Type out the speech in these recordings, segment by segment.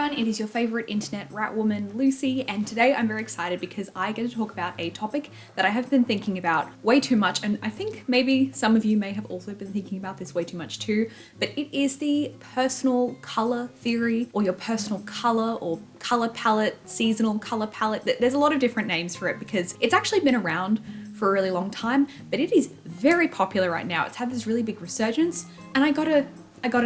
everyone, it is your favorite internet rat woman, Lucy, and today I'm very excited because I get to talk about a topic that I have been thinking about way too much, and I think maybe some of you may have also been thinking about this way too much too, but it is the personal color theory, or your personal color, or color palette, seasonal color palette. There's a lot of different names for it because it's actually been around for a really long time, but it is very popular right now. It's had this really big resurgence, and I gotta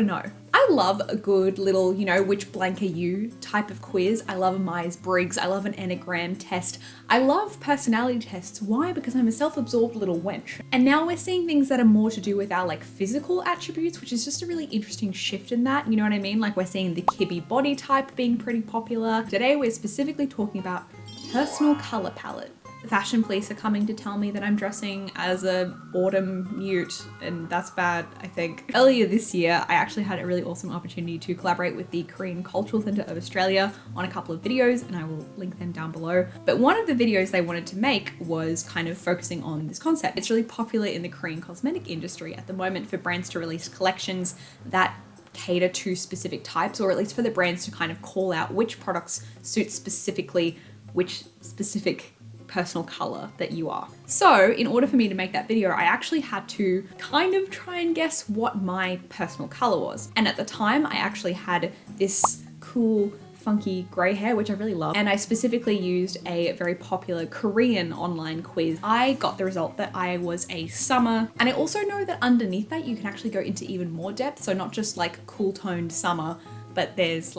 know. I love a good little, which blank are you type of quiz. I love a Myers-Briggs. I love an Enneagram test. I love personality tests. Why? Because I'm a self-absorbed little wench. And now we're seeing things that are more to do with our physical attributes, which is just a really interesting shift in that. You know what I mean? We're seeing the Kibby body type being pretty popular. Today we're specifically talking about personal color palette. The fashion police are coming to tell me that I'm dressing as a autumn mute, and that's bad, I think. Earlier this year, I actually had a really awesome opportunity to collaborate with the Korean Cultural Centre of Australia on a couple of videos, and I will link them down below. But one of the videos they wanted to make was kind of focusing on this concept. It's really popular in the Korean cosmetic industry at the moment for brands to release collections that cater to specific types, or at least for the brands to kind of call out which products suit specifically which specific personal color that you are. So in order for me to make that video, I actually had to kind of try and guess what my personal color was. And at the time, I actually had this cool, funky gray hair, which I really love. And I specifically used a very popular Korean online quiz. I got the result that I was a summer. And I also know that underneath that, you can actually go into even more depth. So not just cool toned summer, but there's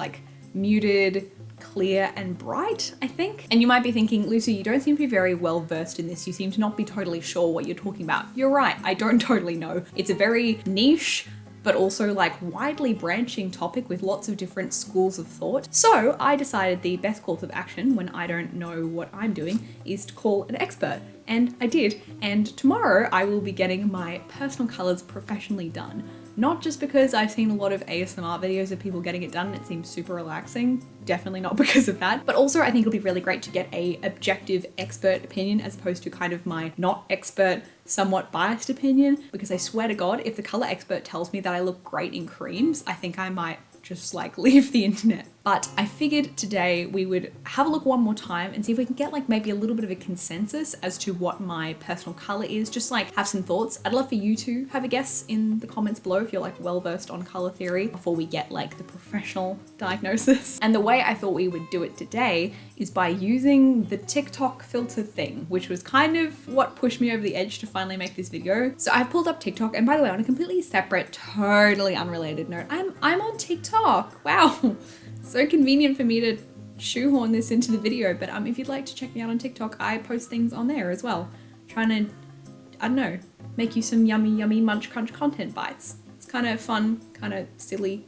muted, clear and bright, I think. And you might be thinking, Lucy, you don't seem to be very well versed in this. You seem to not be totally sure what you're talking about. You're right, I don't totally know. It's a very niche, but also widely branching topic with lots of different schools of thought. So I decided the best course of action when I don't know what I'm doing is to call an expert. And I did. And tomorrow I will be getting my personal colors professionally done. Not just because I've seen a lot of ASMR videos of people getting it done and it seems super relaxing, definitely not because of that, but also I think it'll be really great to get a objective expert opinion as opposed to kind of my not expert, somewhat biased opinion, because I swear to God, if the color expert tells me that I look great in creams, I think I might just leave the internet. But I figured today we would have a look one more time and see if we can get maybe a little bit of a consensus as to what my personal color is, just have some thoughts. I'd love for you to have a guess in the comments below if you're well versed on color theory before we get the professional diagnosis. And the way I thought we would do it today is by using the TikTok filter thing, which was kind of what pushed me over the edge to finally make this video. So I've pulled up TikTok, and by the way, on a completely separate, totally unrelated note, I'm on TikTok. Wow. So convenient for me to shoehorn this into the video, but if you'd like to check me out on TikTok, I post things on there as well. Trying to, I don't know, make you some yummy munch crunch content bites. It's kind of fun, kind of silly,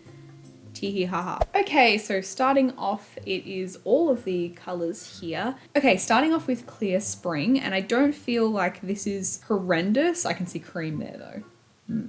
tee-hee ha-ha. Okay, so starting off, it is all of the colors here. Okay, starting off with Clear Spring, and I don't feel like this is horrendous. I can see cream there though.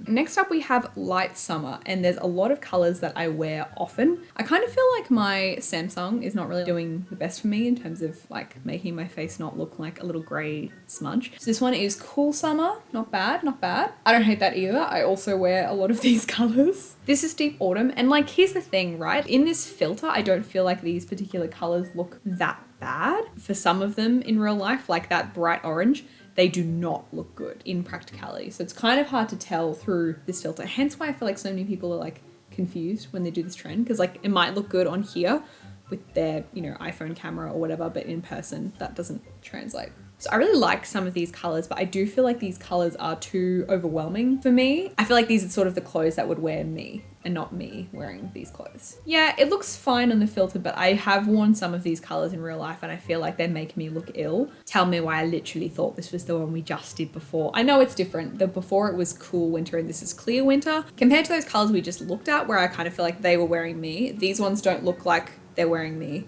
Next up we have Light Summer, and there's a lot of colors that I wear often. I kind of feel like my Samsung is not really doing the best for me in terms of making my face not look like a little gray smudge. So this one is Cool Summer. Not bad, not bad. I don't hate that either. I also wear a lot of these colors. This is Deep Autumn, and here's the thing, right? In this filter, I don't feel like these particular colors look that bad. For some of them in real life, like that bright orange, they do not look good in practicality. So it's kind of hard to tell through this filter. Hence why I feel like so many people are confused when they do this trend, because it might look good on here with their, iPhone camera or whatever, but in person that doesn't translate. So I really like some of these colors, but I do feel like these colors are too overwhelming for me. I feel like these are sort of the clothes that would wear me and not me wearing these clothes. Yeah, it looks fine on the filter, but I have worn some of these colors in real life and I feel like they make me look ill. Tell me why I literally thought this was the one we just did before. I know it's different. The before it was Cool Winter and this is Clear Winter. Compared to those colors we just looked at where I kind of feel like they were wearing me, these ones don't look like they're wearing me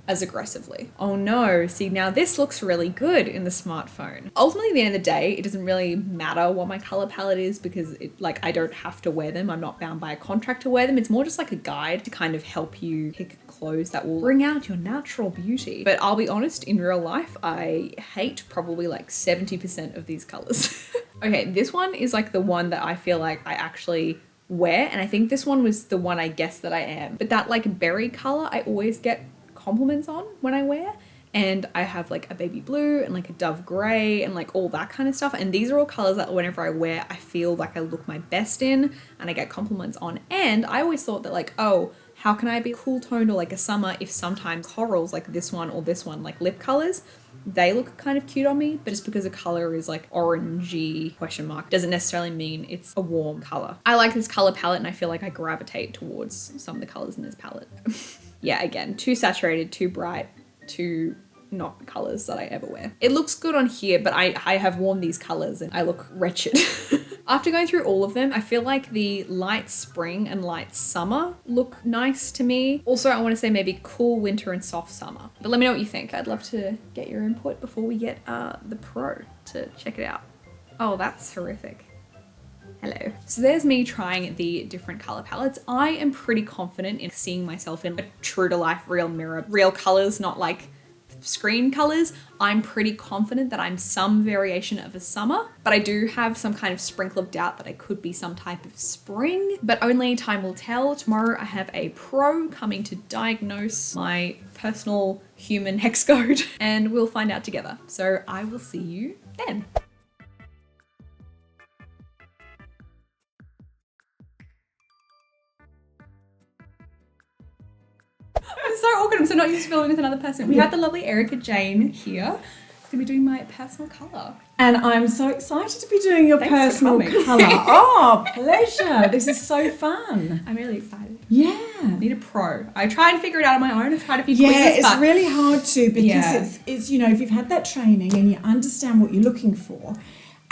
as aggressively. Oh no, see now this looks really good in the smartphone. Ultimately at the end of the day, it doesn't really matter what my color palette is because I don't have to wear them. I'm not bound by a contract to wear them. It's more just a guide to kind of help you pick clothes that will bring out your natural beauty. But I'll be honest, in real life, I hate probably 70% of these colors. Okay, this one is the one that I feel like I actually wear, and I think this one was the one I guess that I am. But that like berry color, I always get compliments on when I wear. And I have like a baby blue and like a dove gray and like all that kind of stuff. And these are all colors that whenever I wear, I feel like I look my best in and I get compliments on. And I always thought that like, oh, how can I be cool toned or like a summer if sometimes corals like this one or this one, like lip colors, they look kind of cute on me, but just because a color is like orangey question mark doesn't necessarily mean it's a warm color. I like this color palette and I feel like I gravitate towards some of the colors in this palette. Yeah, again, too saturated, too bright, too not colors that I ever wear. It looks good on here, but I have worn these colors and I look wretched. After going through all of them, I feel like the light spring and light summer look nice to me. Also, I want to say maybe cool winter and soft summer. But let me know what you think. I'd love to get your input before we get the pro to check it out. Oh, that's horrific. Hello. So there's me trying the different color palettes. I am pretty confident in seeing myself in a true to life real mirror, real colors, not like screen colors. I'm pretty confident that I'm some variation of a summer, but I do have some kind of sprinkle of doubt that I could be some type of spring, but only time will tell. Tomorrow I have a pro coming to diagnose my personal human hex code and we'll find out together. So I will see you then. I'm so awkward. I'm so not used to filming with another person. We have the lovely Erica Jane here. She's gonna be doing my personal colour. And I'm so excited to be doing your Thanks personal for colour. Oh, pleasure. This is so fun. I'm really excited. Yeah. Need a pro. I try and figure it out on my own. I've tried a few Yeah, quizzes, it's but really hard to because Yeah. it's, you know, if you've had that training and you understand what you're looking for,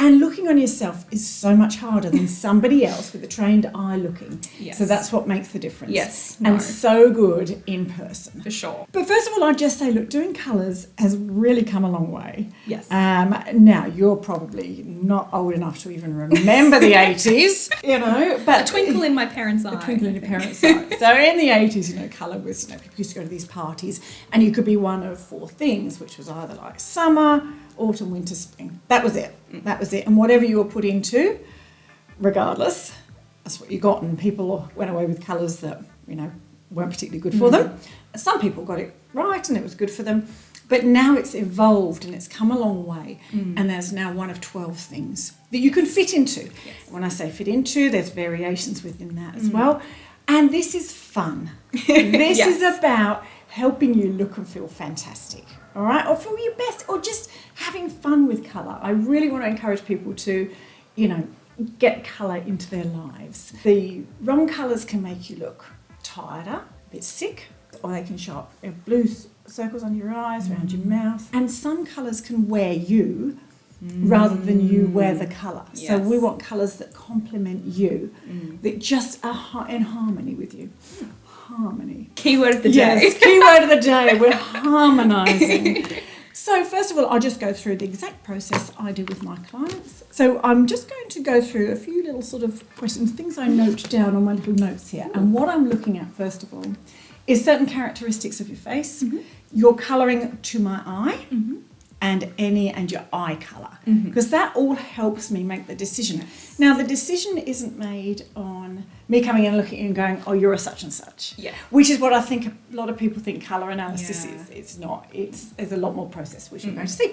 and looking on yourself is so much harder than somebody else with a trained eye looking. Yes. So that's what makes the difference. Yes, And no. so good in person. for sure. But first of all, I'd just say, look, doing colours has really come a long way. Yes. Now, you're probably not old enough to even remember the 80s, you know. But A twinkle in my parents' eye. a twinkle in your parents' eye. So in the 80s, you know, colour was, you know, people used to go to these parties and you could be one of four things, which was either like summer, autumn, winter, spring. That was it. That was it. And whatever you were put into, regardless, that's what you got. And people went away with colours that, you know, weren't particularly good for them. Some people got it right and it was good for them. But now it's evolved and it's come a long way. And there's now one of 12 things that you can fit into. Yes. When I say fit into, there's variations within that as well. And this is fun. This Yes. is about helping you look and feel fantastic. All right, or feel your best, or just having fun with colour. I really want to encourage people to, you know, get colour into their lives. The wrong colours can make you look tireder, a bit sick, or they can show up blue circles under your eyes, around your mouth. And some colours can wear you rather than you wear the colour. So Yes. we want colours that complement you, that just are in harmony with you. Harmony. Keyword of the day. Yes, keyword of the day. We're harmonising. So first of all, I'll just go through the exact process I do with my clients. So I'm just going to go through a few little sort of questions, things I note down on my little notes here. And what I'm looking at, first of all, is certain characteristics of your face, your colouring to my eye, and your eye colour, because that all helps me make the decision. Now, the decision isn't made on me coming in and looking at you and going, oh, you're a such and such, Yeah. which is what I think a lot of people think colour analysis Yeah. is. It's not. There's a lot more process, which we're going to see.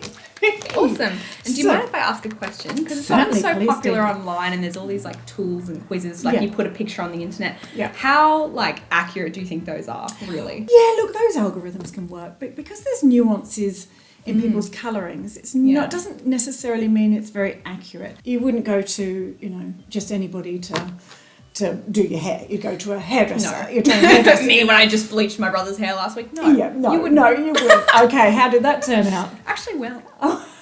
Awesome. And do you So- mind if I ask a question? Because it's gotten Certainly, so please popular do. online and there's all these like tools and quizzes, like Yeah. you put a picture on the internet. Yeah. How like accurate do you think those are, really? Yeah, look, those algorithms can work, but because there's nuances in people's colourings, it's Yeah. not doesn't necessarily mean it's very accurate. You wouldn't go to, you know, just anybody to do your hair. You'd go to a hairdresser. No. You're trying to hairdresser. Me when I just bleached my brother's hair last week. No. Yeah, no, You wouldn't. no, you wouldn't. Okay, how did that turn out? Actually, well.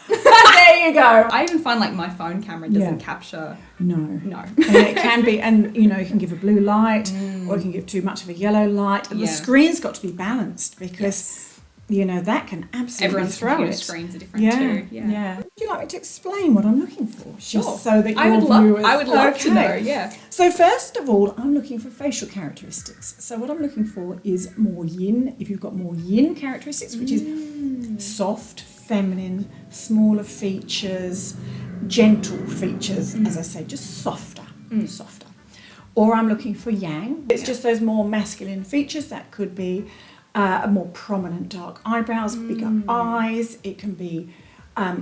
There you go. I even find like my phone camera doesn't capture. No. No. And it can be, and you know, you can give a blue light or you can give too much of a yellow light. And the Yeah. screen's got to be balanced because, you know, that can absolutely Everyone's throw computer it. screens are different Yeah, too. yeah. Would you like me to explain what I'm looking for? Sure. Just so that your I would love. viewers... I would love to know. Okay. Yeah. So first of all, I'm looking for facial characteristics. So what I'm looking for is more yin. If you've got more yin characteristics, which is soft, feminine, smaller features, gentle features, as I say, just softer, softer. or I'm looking for yang. It's just those more masculine features. That could be a more prominent dark eyebrows, bigger eyes. It can be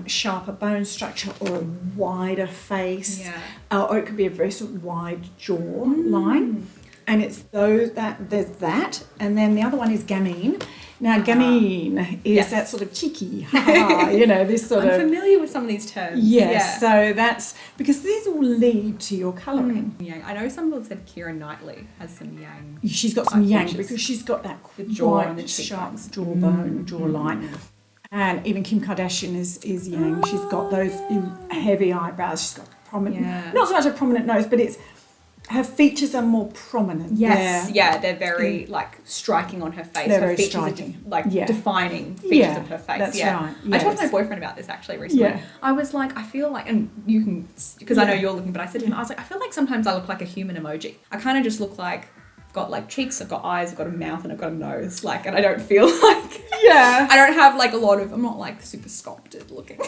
sharper bone structure or a wider face, or it could be a very sort of wide jaw line. And it's those that there's that, and then the other one is gamine. Now, gamine is that sort of cheeky, this sort I'm of. familiar with some of these terms. Yes, so that's because these all lead to your colouring. Yang. I know some people have said Keira Knightley has some yang. She's got some yang features. because she's got that The jaw quite and the sharp cheekbones. jawbone, jawline. And even Kim Kardashian is yang. She's got those heavy eyebrows. She's got prominent, not so much a prominent nose, but it's her features are more prominent. Yes, they're very like striking on her face. They're her very features striking. are defining features of her face. That's right. I talked to my boyfriend about this actually recently. Yeah. I was like, I feel like, and you can, because I know you're looking, but I said to him, I was like, I feel like sometimes I look like a human emoji. I kind of just look like, I've got like cheeks, I've got eyes, I've got a mouth, and I've got a nose. Like, and I don't feel like, I don't have like a lot of, I'm not like super sculpted looking.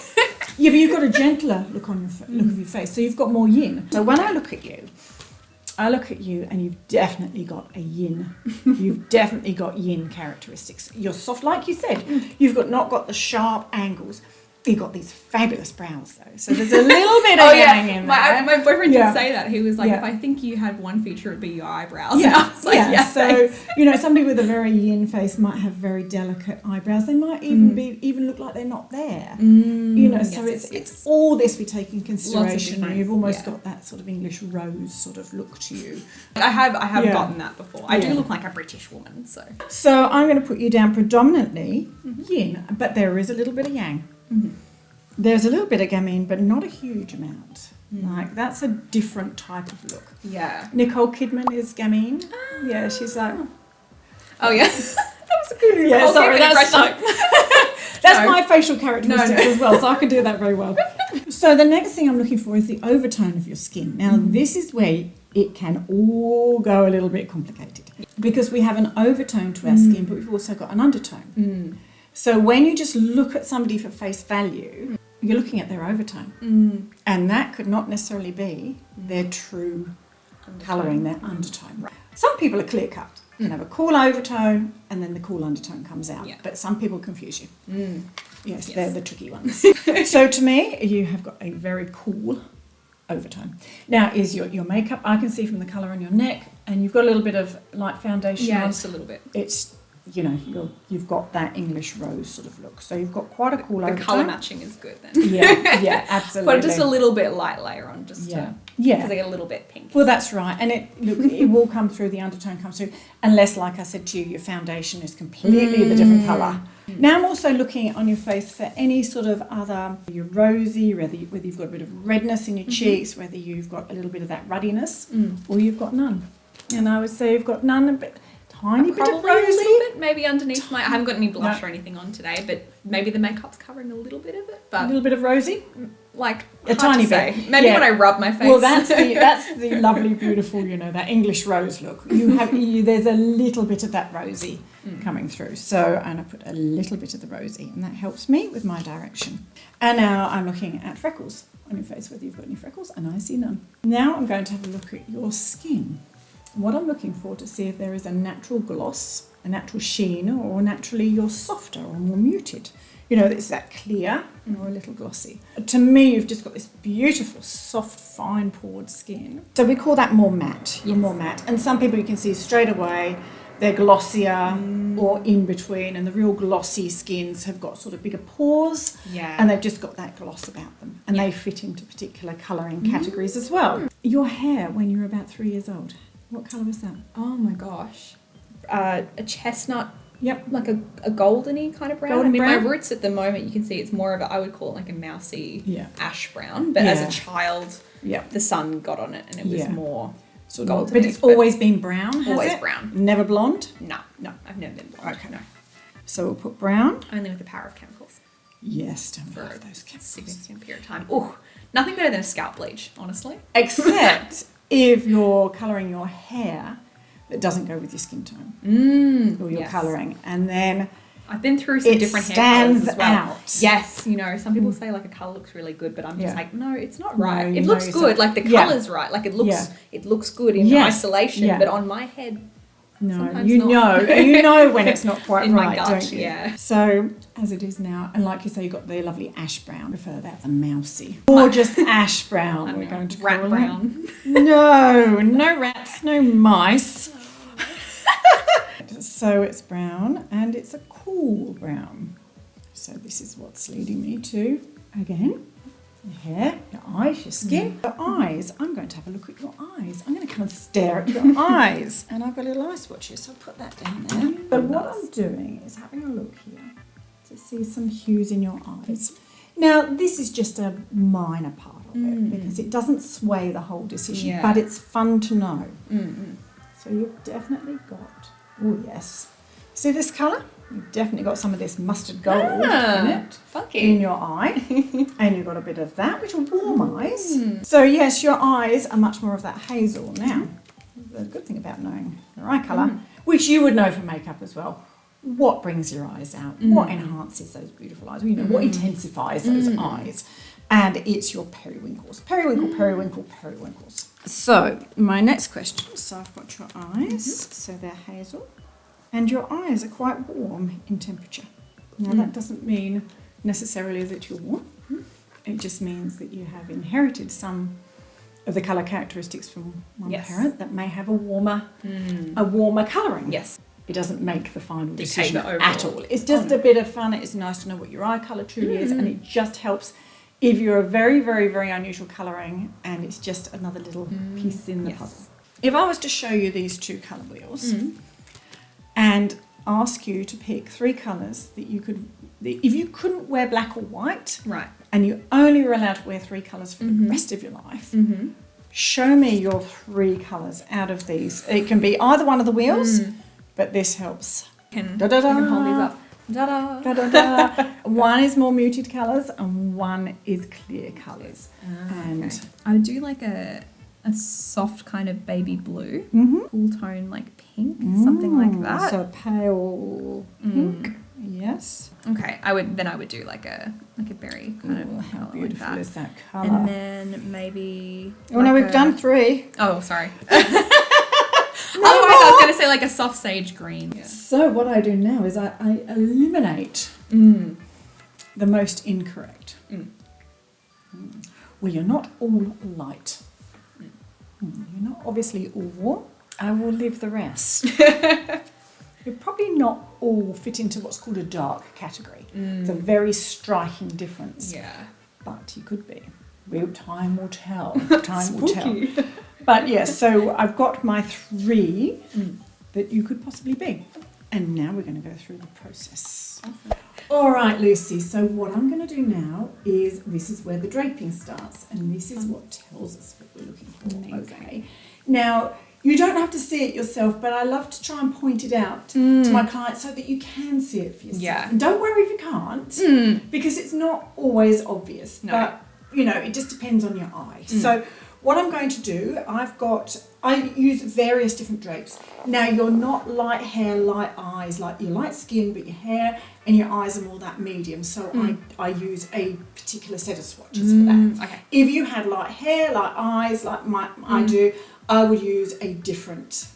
Yeah, but you've got a gentler look on look of your face, so you've got more yin. So when I look at you and you've definitely got a yin. You've definitely got yin characteristics. You're soft, like you said. You've not got the sharp angles. You've got these fabulous brows, though. So there's a little bit of yang in there. My boyfriend did say that. He was like, if I think you had one feature, it'd be your eyebrows. Yeah, And I was like, So, somebody with a very yin face might have very delicate eyebrows. They might even look like they're not there. So it's all this we take in consideration. You've almost got that sort of English rose sort of look to you. I have gotten that before. I do look like a British woman, so. So I'm going to put you down predominantly yin, but there is a little bit of yang. There's a little bit of gamine, but not a huge amount. Like, that's a different type of look. Yeah. Nicole Kidman is gamine. Yeah, she's like... Oh, yeah. That was a good Nicole that's my facial characteristics as well, so I can do that very well. So the next thing I'm looking for is the overtone of your skin. Now, this is where it can all go a little bit complicated because we have an overtone to our skin, but we've also got an undertone. So when you just look at somebody for face value, you're looking at their overtone. And that could not necessarily be their true colouring, their undertone. Right. Some people are clear cut and have a cool overtone and then the cool undertone comes out. Yeah. But some people confuse you. Yes, they're the tricky ones. So to me, you have got a very cool overtone. Now is your makeup, I can see from the colour on your neck, and you've got a little bit of light foundation on. Just a little bit. It's you've got that English rose sort of look. So you've got quite a cool overtone. The colour matching is good then. Yeah, absolutely. But just a little bit light layer on, just because they get a little bit pink. Well, that's right, and it will come through. The undertone comes through, unless, like I said to you, your foundation is completely the different colour. Now I'm also looking on your face for any sort of other, you're rosy, whether you've got a bit of redness in your cheeks, whether you've got a little bit of that ruddiness, or you've got none. And I would say you've got none, but tiny bit of rosy. A little bit, maybe underneath I haven't got any blush or anything on today, but maybe the makeup's covering a little bit of it. But a little bit of rosy? Like a tiny bit. Maybe when I rub my face. Well, that's the lovely, beautiful, that English rose look. There's a little bit of that rosy coming through. So, and I put a little bit of the rosy, and that helps me with my direction. And now I'm looking at freckles on your face, whether you've got any freckles, and I see none. Now I'm going to have a look at your skin. What I'm looking for to see if there is a natural gloss, a natural sheen, or naturally you're softer or more muted. It's that clear or a little glossy. To me, you've just got this beautiful, soft, fine-pored skin. So we call that more matte. You're more matte. And some people you can see straight away, they're glossier or in between, and the real glossy skins have got sort of bigger pores, and they've just got that gloss about them, and they fit into particular colouring categories as well. Your hair when you were about 3 years old, what colour was that? Oh my gosh. A chestnut. Yep. Like a goldeny kind of brown. Golden brown? My roots at the moment, you can see it's more of I would call it like a mousy ash brown. But Yeah. as a child, the sun got on it and it was more sort golden. of, but it's always been brown, has always it? brown. Never blonde? No, I've never been blonde. Okay. No. So we'll put brown. Only with the power of chemicals. Yes, don't For love a those chemicals. significant period of time. Oh, nothing better than a scalp bleach, honestly. Except if you're colouring your hair that doesn't go with your skin tone or your colouring. And then I've been through some different hair colours as well. out. Yes, you know, some people say like a colour looks really good, but I'm just like, no, it's not right. No, It looks good, like the colour's right. Like it looks good in isolation, but on my head, no, you know when it's not quite in right, my gut, don't you? yeah. So as it is now, and like you say, you've got the lovely ash brown. Prefer that, the mousy, gorgeous ash brown. We're going to rat call brown. it. No rats, no mice. So it's brown, and it's a cool brown. So this is what's leading me to, again, your hair, your eyes, your skin. Your eyes, I'm going to have a look at your eyes. I'm going to come and stare at your eyes. And I've got a little eye swatch here, so I'll put that down there. So what I'm doing is having a look here to see some hues in your eyes. Now, this is just a minor part of it because it doesn't sway the whole decision, but it's fun to know. So you've definitely got, oh yes, see this colour? You've definitely got some of this mustard gold in it, in your eye, and you've got a bit of that, which are warm eyes. So yes, your eyes are much more of that hazel now. The good thing about knowing your eye colour, which you would know from makeup as well, what brings your eyes out, what enhances those beautiful eyes, you know, what intensifies those eyes, and it's your periwinkles, periwinkles. So my next question, so I've got your eyes, so they're hazel. And your eyes are quite warm in temperature. Now that doesn't mean necessarily that you're warm. It just means that you have inherited some of the colour characteristics from one parent that may have a warmer colouring. Yes. It doesn't make the final decision at all. It's just a bit of fun. It's nice to know what your eye colour truly is, and it just helps if you're a very, very, very unusual colouring and it's just another little piece in the puzzle. If I was to show you these two colour wheels, and ask you to pick 3 colours that you could, if you couldn't wear black or white, and you only were allowed to wear 3 colours for the rest of your life, show me your 3 colours out of these. It can be either one of the wheels, but this helps. I can hold these up. Da, da, da. One is more muted colours and one is clear colours. And I would do like a soft kind of baby blue, cool tone like pink, something like that. So pale pink, yes. Okay, I would do like a berry kind of how colour beautiful like that. is that colour? And then maybe. Oh no, we've done 3. Oh, sorry. Otherwise, I was going to say like a soft sage green. Yeah. So what I do now is I eliminate the most incorrect. Well, you're not all light. You're not obviously all warm. I will leave the rest. You're probably not all fit into what's called a dark category. It's a very striking difference. Yeah. But you could be. Time will tell. Time will tell. But yes, so I've got my 3 that you could possibly be. And now we're going to go through the process. Awesome. All right, Lucy, so what I'm going to do now is, this is where the draping starts, and this is what tells us what we're looking for. Okay. Now, you don't have to see it yourself, but I love to try and point it out to my clients so that you can see it for yourself. Yeah. And don't worry if you can't, because it's not always obvious. No. But, you know, it just depends on your eye. So what I'm going to do, I use various different drapes. Now, you're not light hair, light eyes, like you're light skin, but your hair and your eyes are more that medium. So I use a particular set of swatches for that. Okay. If you had light hair, light eyes, like I do, I would use a different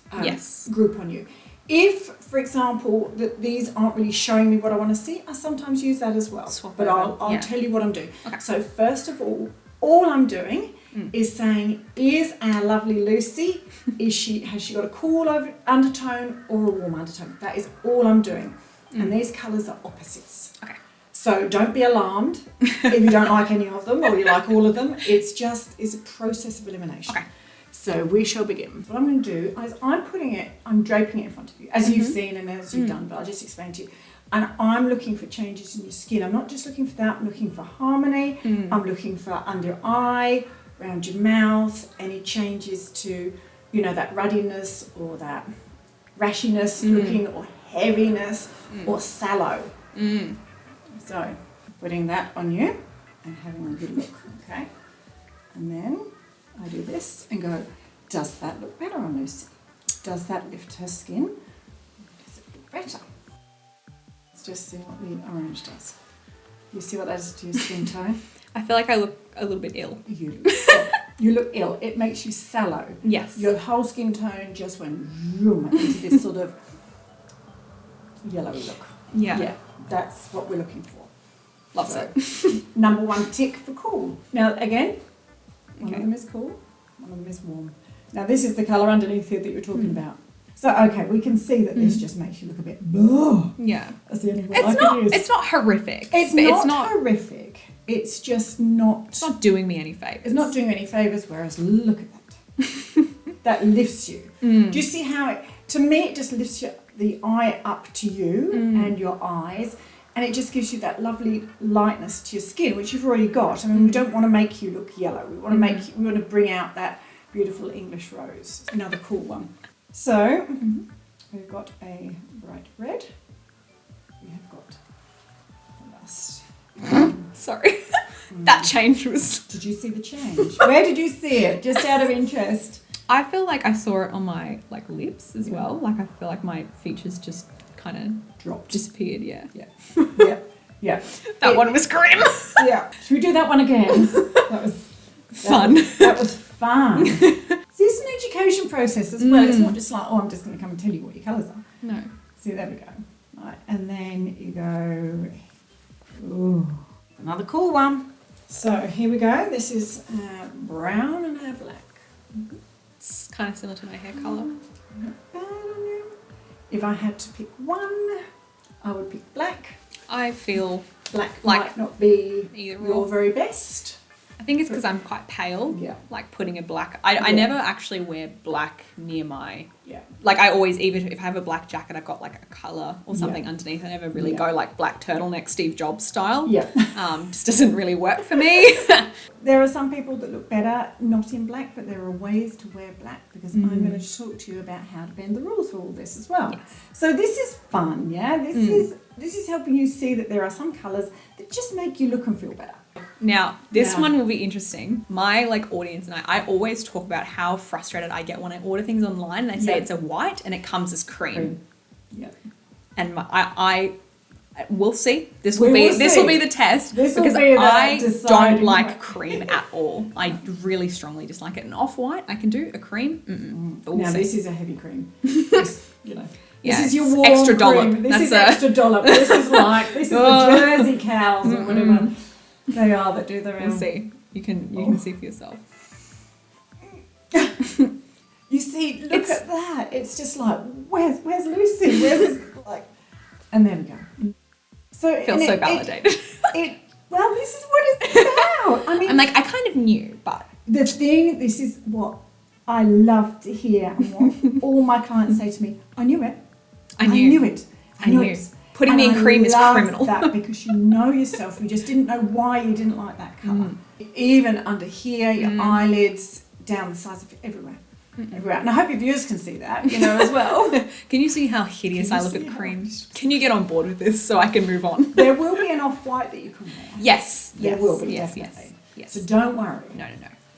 group on you. If, for example, that these aren't really showing me what I want to see, I sometimes use that as well. But I'll tell you what I'm doing. Okay. So first of all I'm doing is saying, is our lovely Lucy, has she got a cool undertone or a warm undertone? That is all I'm doing. And these colours are opposites. Okay. So don't be alarmed if you don't like any of them or you like all of them. It's a process of elimination. Okay. So we shall begin. What I'm going to do is I'm draping it in front of you, as you've seen and as you've done, but I'll just explain to you. And I'm looking for changes in your skin. I'm not just looking for that, I'm looking for harmony. I'm looking for under your eye, around your mouth, any changes to, you know, that ruddiness or that rashiness looking, or heaviness or sallow. So putting that on you and having a good look, okay? And then I do this and go, does that look better on Lucy? Does that lift her skin? Does it look better? just see what the orange does. You see what that does to your skin tone? I feel like I look a little bit ill. You look ill. It makes you sallow. Yes. Your whole skin tone just went vroom into this sort of yellowy look. Yeah. Yeah, that's what we're looking for. Loves So, it. Number one tick for cool. Now again, one Okay. of them is cool, one of them is warm. Now this is the colour underneath here that you're talking about. So okay, we can see that this just makes you look a bit. Yeah. That's the only word I can use. It's not horrific. It's but not horrific. It's just not. It's not doing me any favours. It's not doing any favours. Whereas look at that. That lifts you. Mm. Do you see how it? To me, it just lifts the eye up to you and your eyes, and it just gives you that lovely lightness to your skin, which you've already got. I mean, we don't want to make you look yellow. We want to we want to bring out that beautiful English rose. Another cool one. So we've got a bright red. We have got lust. Sorry. That change was... Did you see the change? Where did you see it? Just out of interest. I feel like I saw it on my lips as well. Like I feel like my features just kind of Dropped. disappeared. Yeah. Yeah. That one was grim. Yeah. Should we do that one again? That was Fun. That was fun. See, it's an education process as well. It's not just like, oh, I'm just going to come and tell you what your colours are. No. See, there we go. Right, and then you go, ooh, another cool one. So here we go. This is brown and black. It's kind of similar to my hair colour. Not bad on you. If I had to pick one, I would pick black. I feel Black Like might not be either your or. very best. I think it's because I'm quite pale. Yeah. Like putting a black... I never actually wear black near my... Yeah. Like I always, even if I have a black jacket, I've got like a colour or something underneath. I never really go like black turtleneck Steve Jobs style. Yeah. Just doesn't really work for me. There are some people that look better not in black, but there are ways to wear black because I'm going to talk to you about how to bend the rules for all this as well. Yes. So this is fun, yeah? This is helping you see that there are some colours that just make you look and feel better. Now, this Yeah. one will be interesting. My audience and I always talk about how frustrated I get when I order things online and they say it's a white and it comes as cream. Yeah. And I we'll see. This We will be will this see. will be the test This will because be the I deciding don't like one. cream at all. I really strongly dislike it. An off-white I can do, a cream. But we'll Now see. this is a heavy cream. This, Yeah, this is your it's warm extra dollop. cream. This That's is extra dollop. This is the Jersey cows or whatever they are that do their own. We'll see. You can see for yourself. You see, look at that. It's just like, where's Lucy? Where's this? And there we go. So I feel so validated. Well, this is what it's about. I mean, I'm I kind of knew, but this is what I love to hear and what all my clients say to me. I knew it. I knew it. I knew. it. Putting And me in I cream is love criminal. that because you know yourself. You just didn't know why you didn't like that colour. Even under here, your eyelids, down the sides of everywhere. Everywhere. And I hope your viewers can see that, as well. Can you see how hideous I look at cream? Can you get on board with this so I can move on? There will be an off-white that you can wear. Yes. There will be, Yes. definitely. Yes. So don't worry. No.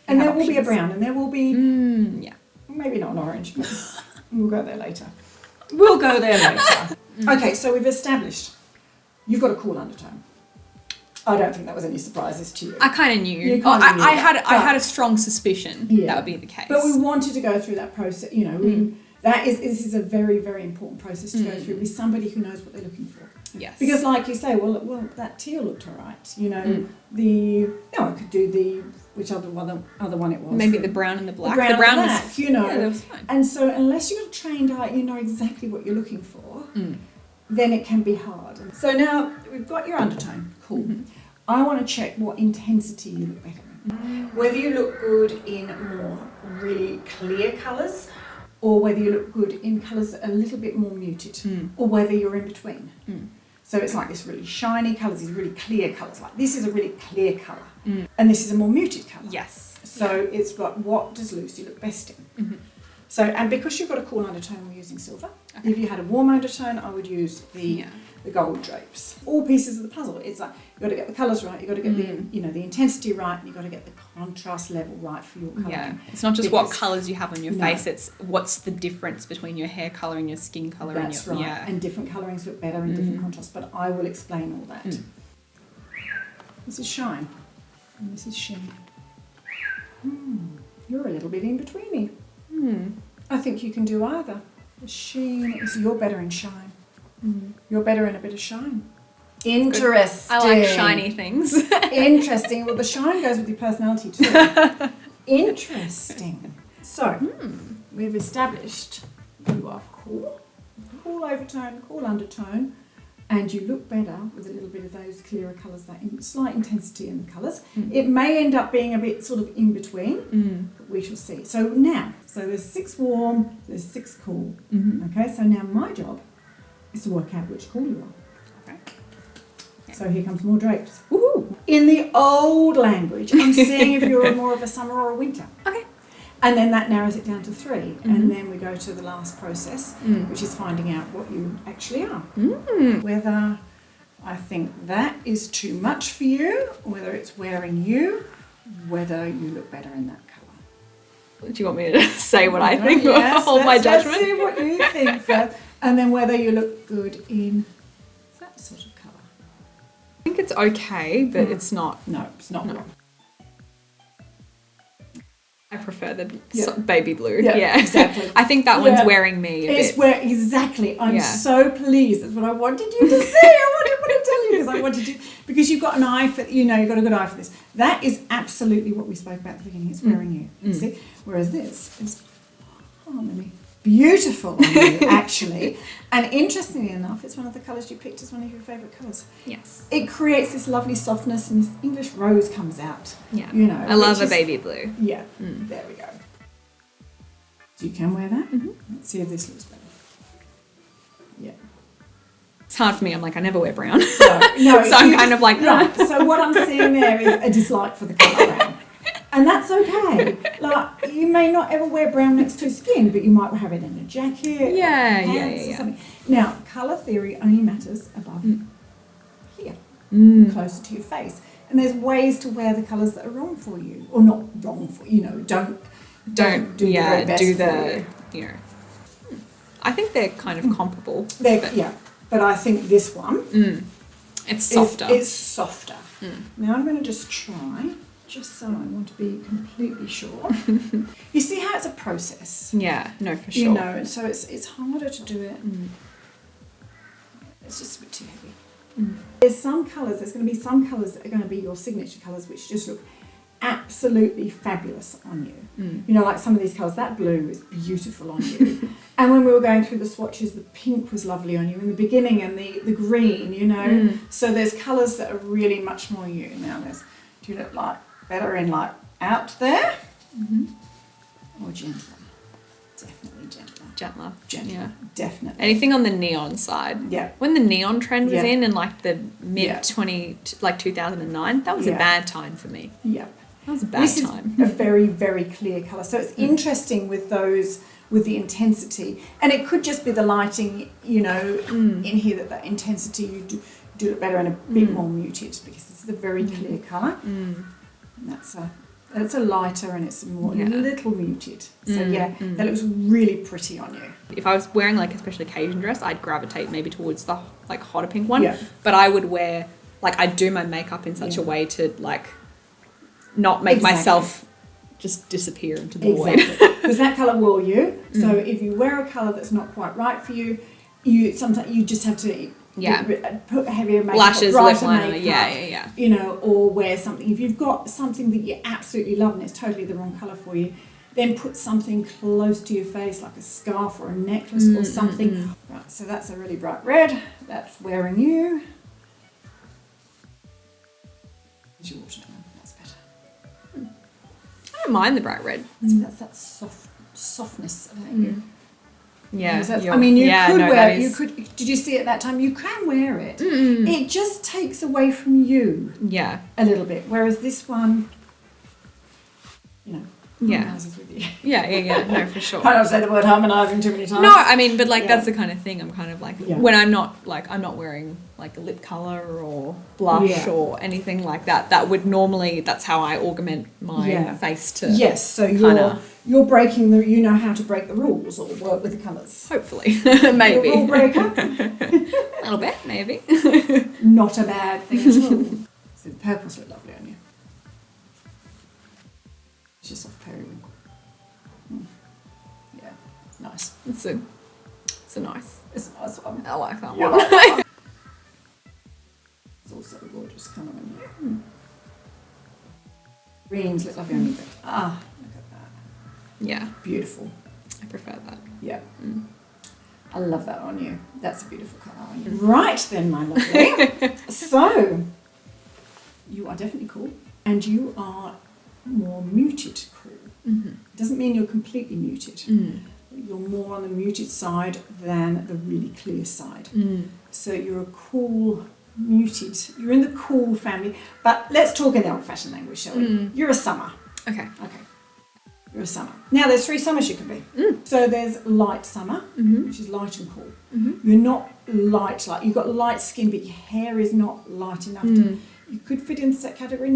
And We there have will be a options. brown, and there will be, Yeah. maybe not an orange, but we'll go there later. Okay, so we've established you've got a cool undertone. I don't think that was any surprises to you. I kind of knew. You kinda knew I that, had a strong suspicion that would be the case. But we wanted to go through that process. This is a very, very important process to go through with somebody who knows what they're looking for. Yes. Because, like you say, well, that teal looked all right. I could do which other one it was. Maybe the brown and the black. The brown and was, black, Yeah, that was fine. And so, unless you've got a trained eye, you know exactly what you're looking for. Then it can be hard. So now we've got your undertone. Cool. I want to check what intensity you look better in. Whether you look good in more really clear colours or whether you look good in colours that are a little bit more muted or whether you're in between. So it's like this really shiny colours, these really clear colours. Like this is a really clear colour and this is a more muted colour. Yes. So it's got what does Lucy look best in? So, and because you've got a cool undertone, we're using silver. Okay. If you had a warm undertone, I would use the the gold drapes. All pieces of the puzzle. It's like you've got to get the colours right, you've got to get the intensity right, and you've got to get the contrast level right for your colouring. Yeah, it's not just what colours you have on your face, it's what's the difference between your hair colour and your skin colour. That's right, and different colourings look better in different contrasts, but I will explain all that. This is shine, and this is sheen. You're a little bit in betweeny. I think you can do either. The sheen is, you're better in shine. You're better in a bit of shine. Interesting. I like shiny things. Interesting. Well, the shine goes with your personality too. Interesting. So, we've established you are cool overtone, cool undertone, and you look better with a little bit of those clearer colours, that slight intensity in the colours. It may end up being a bit sort of in between, but we shall see. So now, there's 6 warm, there's 6 cool. Okay, so now my job is to work out which cool you are. Okay. So here comes more drapes. Woohoo! In the old language, I'm seeing if you're more of a summer or a winter. Okay. And then that narrows it down to 3. And then we go to the last process, which is finding out what you actually are. Whether I think that is too much for you, whether it's wearing you, whether you look better in that colour. Do you want me to say what I think or Yes, hold my judgment? Let's see what you think first. And then whether you look good in that sort of colour. I think it's okay, but it's not. No, it's not. No. I prefer the baby blue. Yeah, exactly. I think that one's wearing me a it's bit. where exactly. I'm so pleased. That's what I wanted you to see. I wanted to tell you because I wanted you, because you've got an eye for, you've got a good eye for this. That is absolutely what we spoke about at the beginning. It's wearing you. See, whereas this is harmony. Beautiful on you, actually. And interestingly enough, it's one of the colours you picked as one of your favourite colours. Yes. It creates this lovely softness, and this English rose comes out. Yeah. I love a baby blue. Yeah. There we go. So you can wear that. Let's see if this looks better. Yeah. It's hard for me. I'm like, I never wear brown. No, so I'm kind of like, right. So what I'm seeing there is a dislike for the colour brown. And that's okay. Like, you may not ever wear brown next to skin, but you might have it in a jacket, pants or something. Now, colour theory only matters above here, closer to your face. And there's ways to wear the colours that are wrong for you, or not wrong for you. Don't do the very best for you. I think they're kind of comparable. But I think this one, it's softer. It's softer. Now I'm going to just try. Just so I want to be completely sure. You see how it's a process? Yeah, no, for sure. So it's harder to do it. It's just a bit too heavy. There's going to be some colours that are going to be your signature colours, which just look absolutely fabulous on you. Like some of these colours, that blue is beautiful on you. And when we were going through the swatches, the pink was lovely on you in the beginning, and the green, So there's colours that are really much more you. Now do you look like better in like out there or gentler? Definitely gentler. Gentler. Yeah. Definitely. Anything on the neon side. Yeah. When the neon trend was in like the mid 2009, that was a bad time for me. Yeah. That was a bad time. Is a very, very clear colour. So it's interesting with those, with the intensity. And it could just be the lighting, in here that intensity you do it better and a bit more muted, because it's a very clear colour. And that's a lighter, and it's more a little muted. So that looks really pretty on you. If I was wearing like a special occasion dress, I'd gravitate maybe towards the like hotter pink one. Yeah. But I would wear I'd do my makeup in such a way to like not make myself just disappear into the void. Because that colour wore you. So if you wear a colour that's not quite right for you, sometimes you just have to put heavier makeup, lashes, lip liner, or wear something. If you've got something that you absolutely love and it's totally the wrong colour for you, then put something close to your face, like a scarf or a necklace or something. Right, so that's a really bright red. That's wearing you. There's your water tone. That's better. I don't mind the bright red. That's that softness about you. Yeah, you could. Did you see it that time? You can wear it. It just takes away from you. Yeah, a little bit. Whereas this one, harmonises with you. Yeah. No, for sure. I don't say the word harmonising too many times. No, I mean, but like Yeah. that's the kind of thing I'm kind of like Yeah. when I'm not wearing like a lip colour or blush Yeah. or anything like that. That would normally, that's how I augment my face to. Yes, so kinda- you're breaking the, you know how to break the rules or work with the colours. Hopefully, You're a maybe. rule breaker. A little bit, maybe. Not a bad thing at all. So the purples look lovely on you. It's just soft periwinkle. Yeah, nice. It's a nice. It's a nice one. I like that You one. like that one? It's also a gorgeous colour on you. Greens look lovely on you. Look at that. Yeah, Beautiful. I prefer that. Yeah. I love that on you. That's a beautiful colour on you. Right then, my lovely. So, you are definitely cool. And you are more muted cool. Doesn't mean you're completely muted. You're more on the muted side than the really clear side. So you're a cool, muted. You're in the cool family. But let's talk in the old-fashioned language, shall we? You're a summer. Okay. You're a summer. Now, there's 3 summers you can be. So there's light summer, which is light and cool. You're not light, you've got light skin, but your hair is not light enough to. You could fit into that category.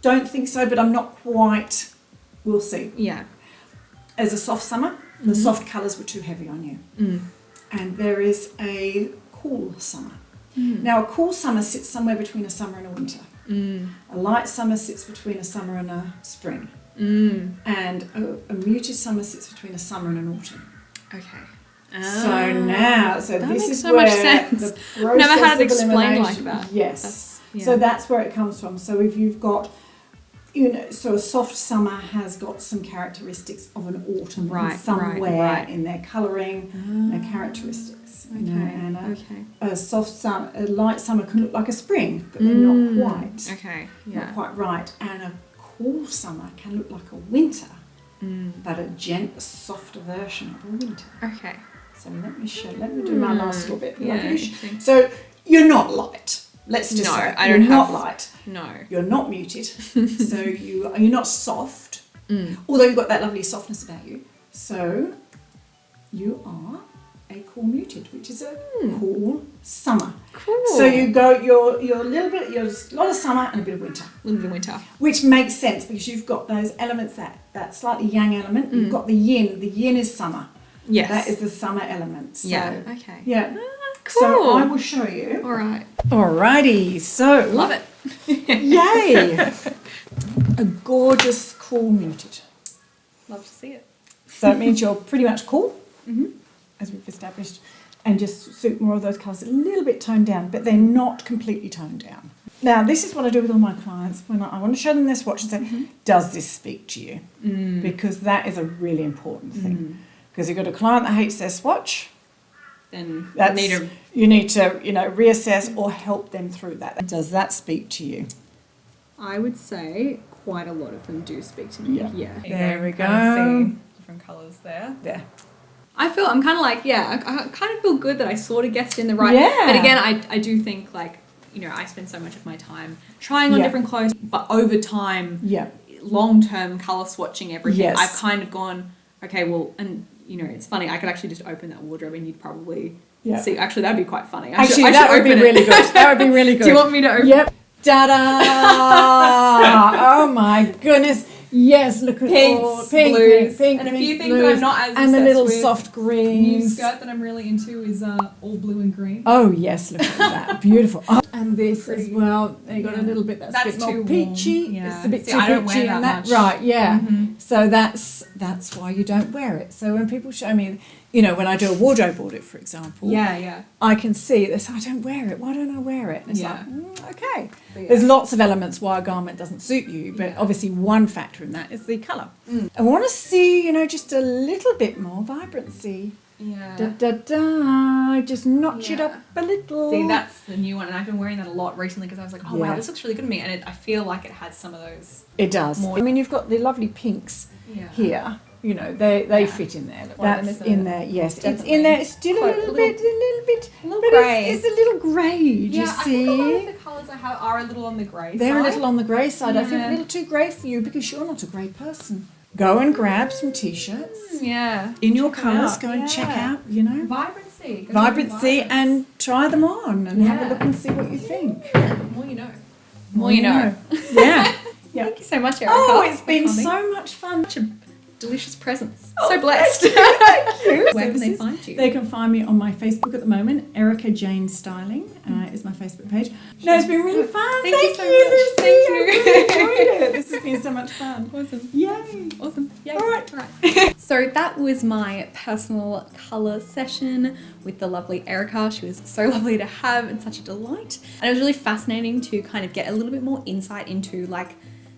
Don't think so, but I'm not quite. We'll see. Yeah. As a soft summer, the soft colours were too heavy on you. And there is a cool summer. Now, a cool summer sits somewhere between a summer and a winter. A light summer sits between a summer and a spring. And a muted summer sits between a summer and an autumn. Okay. So that this makes is so much where sense. the process Never had it of explained like elimination- that. Yes. Yeah. So that's where it comes from. So if you've got, so a soft summer has got some characteristics of an autumn somewhere in their colouring, their characteristics. And a light summer can look like a spring, but they're not quite. Okay. Not quite right. And a cool summer can look like a winter, but a softer version of a winter. Okay. So let me do my last little bit. Yeah, Lovely. So you're not light. Let's just say I you're don't not have, light. No. You're not muted. So you're not soft. Although you've got that lovely softness about you. So you are a cool muted, which is a cool summer. Cool. So you're a little bit, you're a lot of summer and a bit of winter. A little bit of winter. Which makes sense because you've got those elements, that slightly yang element. You've got the yin. The yin is summer. Yes. That is the summer element. So, Yeah. Okay. Yeah. Cool. So I will show you. All right. Alrighty. So Love it. yay! A gorgeous, cool muted. Love to see it. So it means you're pretty much cool, as we've established, and just suit more of those colours a little bit toned down, but they're not completely toned down. Now, this is what I do with all my clients when I want to show them their swatch and say, does this speak to you? Because that is a really important thing. Because you've got a client that hates their swatch, Then you need to reassess or help them through that. Does that speak to you? I would say quite a lot of them do speak to me. Yeah. There we go. Kind of see different colours there. There. I'm kind of like, I kind of feel good that I sort of guessed in the right. Yeah. But again, I do think I spend so much of my time trying on different clothes, but over time, long-term colour swatching everything, Yes. I've kind of gone, okay, well, and it's funny, I could actually just open that wardrobe and you'd probably see, actually that'd be quite funny. Actually, that would be really good. That would be really good. Do you want me to open? Yep. Ta-da! Oh my goodness. Yes, look at all Pinks, blues, and a few things that blues, I'm not as and the obsessed little with. soft New greens. skirt that I'm really into is all blue and green. Oh yes, look at that, beautiful. Oh, and this as Pretty. well. You got a little bit that's a bit more too peachy. warm. Yeah. It's a bit See, too I don't wear peachy that and that. much. Right, yeah. So that's why you don't wear it. So when people show me, when I do a wardrobe audit, for example, I can see this. I don't wear it. Why don't I wear it? And it's okay. There's lots of elements why a garment doesn't suit you, but obviously one factor in that is the colour. I want to see, just a little bit more vibrancy. Yeah. Da da da. Just notch it up a little. See, that's the new one, and I've been wearing that a lot recently because I was like, oh wow, Yeah. this looks really good on me, and I feel like it has some of those. It does. More. I mean, you've got the lovely pinks here. They fit in there. That's in there. Yes, it's in there. It's still a little bit, little but grey. it's a little grey. Do you I see? think a lot of the colours I have are a little on the grey side. They're a little on the grey side. I think a Yeah. little too grey for you because you're not a grey person. go and grab some t-shirts Yeah. in your Check 'em colours. out. Go and Yeah. check out, you know, Vibrancy. Go vibrancy Vibrance. and try them on and have a Yeah. look and see what you think. More you know. More you know. Yeah. Yeah. Thank you so much, Erica. Oh, it's for been coming. so much fun. Such a delicious presents. Oh, So blessed. Thank you. Where can they find you? They can find me on my Facebook at the moment. Erica Jane Styling is my Facebook page. No, it's been really fun. Thank you so much. Lucy. Thank you. I really enjoyed it. This has been so much fun. Awesome. Yay. Awesome. Yay. All right. So that was my personal colour session with the lovely Erica. She was so lovely to have and such a delight. And it was really fascinating to kind of get a little bit more insight into like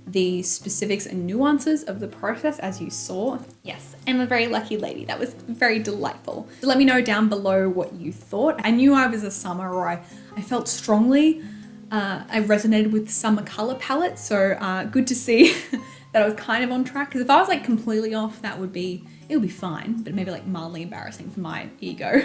the specifics and nuances of the process, as you saw. Yes, I'm a very lucky lady. That was very delightful. So let me know down below what you thought. I knew I was a summer, or I felt strongly I resonated with summer color palette. So good to see that I was kind of on track. Because if I was like completely off, it would be fine, but maybe like mildly embarrassing for my ego.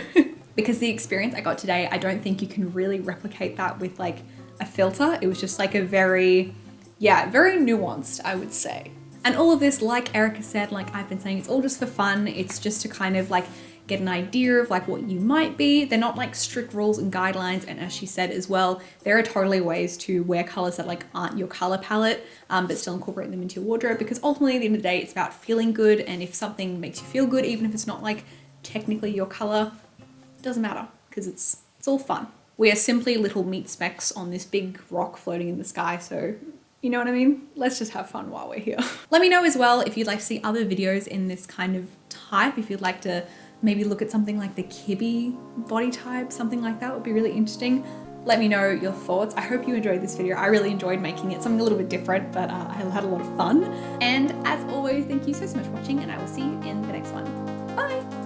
Because the experience I got today, I don't think you can really replicate that with like a filter. It was just like a very nuanced, I would say. And all of this, like Erica said, like I've been saying, it's all just for fun. It's just to kind of like get an idea of like what you might be. They're not like strict rules and guidelines. And as she said as well, there are totally ways to wear colors that like aren't your color palette, but still incorporate them into your wardrobe, because ultimately at the end of the day, it's about feeling good. And if something makes you feel good, even if it's not like technically your color, it doesn't matter, because it's all fun. We are simply little meat specks on this big rock floating in the sky. So you know what I mean? Let's just have fun while we're here. Let me know as well if you'd like to see other videos in this kind of type. If you'd like to maybe look at something like the Kibby body type, something like that would be really interesting. Let me know your thoughts. I hope you enjoyed this video. I really enjoyed making it, something a little bit different, but I had a lot of fun. And as always, thank you so much for watching, and I will see you in the next one. Bye.